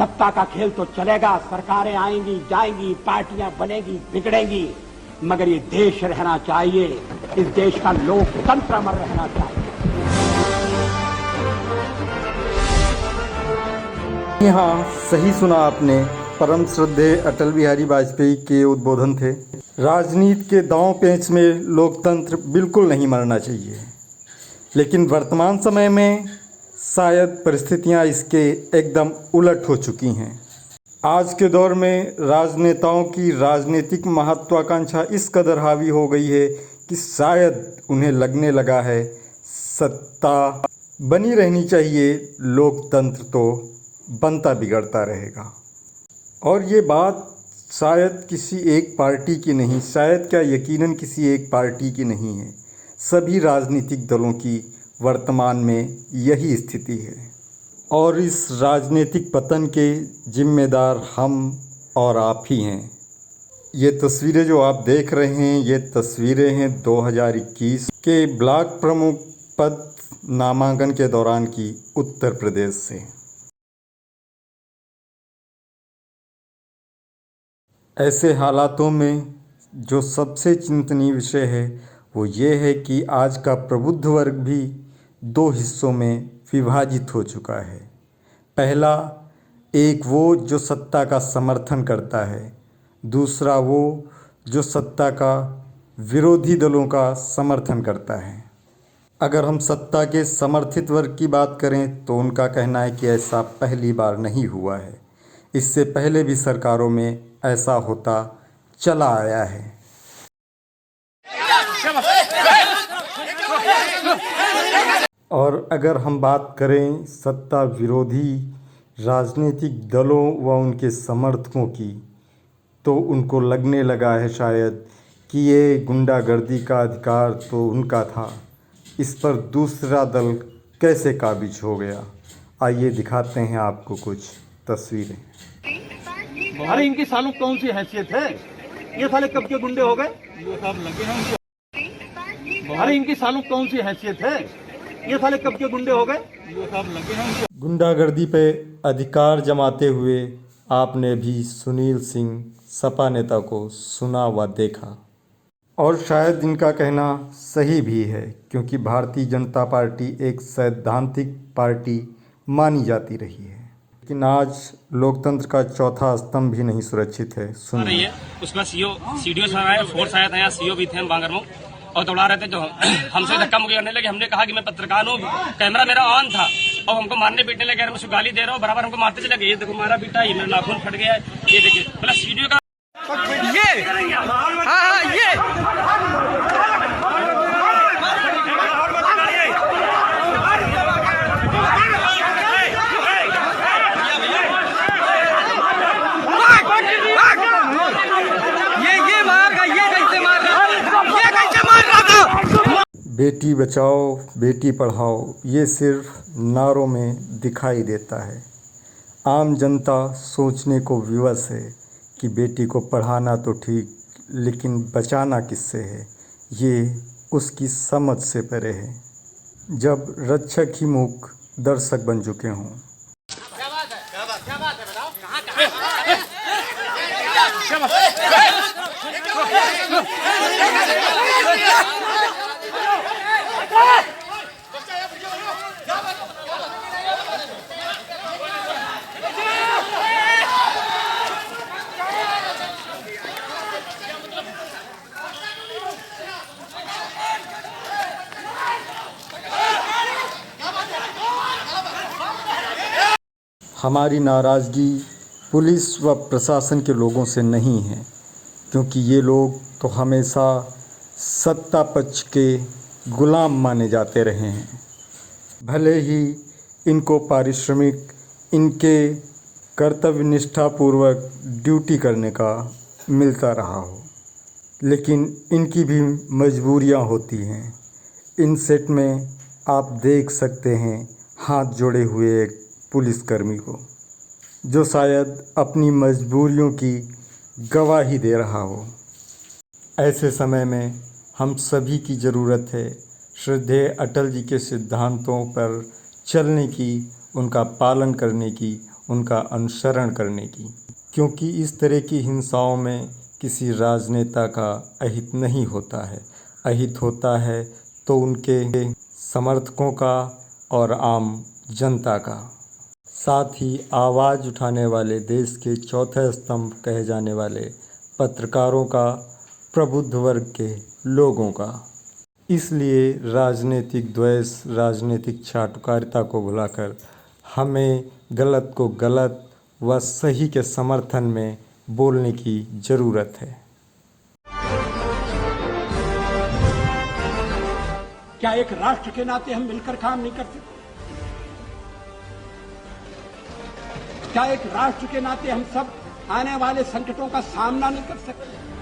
सत्ता का खेल तो चलेगा, सरकारें आएंगी जाएंगी, पार्टियां बनेगी बिगड़ेंगी, मगर ये देश रहना चाहिए, इस देश का लोकतंत्र अमर रहना चाहिए। हाँ, सही सुना आपने। परम श्रद्धेय अटल बिहारी वाजपेयी के उद्बोधन थे। राजनीति के दांव पेच में लोकतंत्र बिल्कुल नहीं मरना चाहिए, लेकिन वर्तमान समय में शायद परिस्थितियां इसके एकदम उलट हो चुकी हैं। आज के दौर में राजनेताओं की राजनीतिक महत्वाकांक्षा इस कदर हावी हो गई है कि शायद उन्हें लगने लगा है सत्ता बनी रहनी चाहिए, लोकतंत्र तो बनता बिगड़ता रहेगा। और ये बात शायद किसी एक पार्टी की नहीं, शायद क्या यकीनन किसी एक पार्टी की नहीं है, सभी राजनीतिक दलों की वर्तमान में यही स्थिति है। और इस राजनीतिक पतन के जिम्मेदार हम और आप ही हैं। ये तस्वीरें जो आप देख रहे हैं, ये तस्वीरें हैं 2021 के ब्लॉक प्रमुख पद नामांकन के दौरान की उत्तर प्रदेश से। ऐसे हालातों में जो सबसे चिंतनीय विषय है वो ये है कि आज का प्रबुद्ध वर्ग भी दो हिस्सों में विभाजित हो चुका है। पहला, एक वो जो सत्ता का समर्थन करता है, दूसरा वो जो सत्ता का विरोधी दलों का समर्थन करता है। अगर हम सत्ता के समर्थित वर्ग की बात करें तो उनका कहना है कि ऐसा पहली बार नहीं हुआ है, इससे पहले भी सरकारों में ऐसा होता चला आया है। और अगर हम बात करें सत्ता विरोधी राजनीतिक दलों व उनके समर्थकों की, तो उनको लगने लगा है शायद कि ये गुंडागर्दी का अधिकार तो उनका था, इस पर दूसरा दल कैसे काबिज हो गया। आइए दिखाते हैं आपको कुछ तस्वीरें। अरे इनकी सालों कौन सी हैसियत है, ये साले कब के गुंडे हो गए, ये सब लगे हैं। अरे इनकी सालों कौन सी हैसियत है, ये साले कब के गुंडे हो गए, ये सब लगे हैं। गुंडागर्दी पे अधिकार जमाते हुए आपने भी सुनील सिंह सपा नेता को सुना व देखा, और शायद इनका कहना सही भी है, क्योंकि भारतीय जनता पार्टी एक सैद्धांतिक पार्टी मानी जाती रही है, लेकिन आज लोकतंत्र का चौथा स्तंभ भी नहीं सुरक्षित है। सुनिए। उसमें सीडीओ साहब आए, फोर्स आया था, यहाँ सीओ भी थे, हम बांगर में और दौड़ा रहे थे, जो हमसे धक्का मुक्की करने लगे। हमने कहा कि मैं पत्रकार हूँ, कैमरा मेरा ऑन था, और हमको मारने पीटने लगे, मैं गाली दे रहा हूँ, बराबर हमको मारते चले गए। ये देखो मारा पीटा, ये मेरा नाखून फट गया है, ये देखिए मतलब सीडीओ का बेटी बचाओ बेटी पढ़ाओ ये सिर्फ नारों में दिखाई देता है। आम जनता सोचने को विवश है कि बेटी को पढ़ाना तो ठीक, लेकिन बचाना किससे है, ये उसकी समझ से परे है, जब रक्षक ही मूक दर्शक बन चुके हों। हमारी नाराज़गी पुलिस व प्रशासन के लोगों से नहीं है, क्योंकि ये लोग तो हमेशा सत्ता पक्ष के गुलाम माने जाते रहे हैं। भले ही इनको पारिश्रमिक इनके कर्तव्य निष्ठापूर्वक ड्यूटी करने का मिलता रहा हो, लेकिन इनकी भी मजबूरियां होती हैं। इन सेट में आप देख सकते हैं हाथ जोड़े हुए एक पुलिसकर्मी को, जो शायद अपनी मजबूरियों की गवाही दे रहा हो। ऐसे समय में हम सभी की ज़रूरत है श्रद्धेय अटल जी के सिद्धांतों पर चलने की, उनका पालन करने की उनका अनुसरण करने की, क्योंकि इस तरह की हिंसाओं में किसी राजनेता का अहित नहीं होता है। अहित होता है तो उनके समर्थकों का और आम जनता का, साथ ही आवाज़ उठाने वाले देश के चौथे स्तंभ कहे जाने वाले पत्रकारों का, प्रबुद्ध वर्ग के लोगों का। इसलिए राजनीतिक द्वेष, राजनीतिक चाटुकारिता को भुलाकर हमें गलत को गलत व सही के समर्थन में बोलने की ज़रूरत है। क्या एक राष्ट्र के नाते हम मिलकर काम नहीं कर सकते? क्या एक राष्ट्र के नाते हम सब आने वाले संकटों का सामना नहीं कर सकते?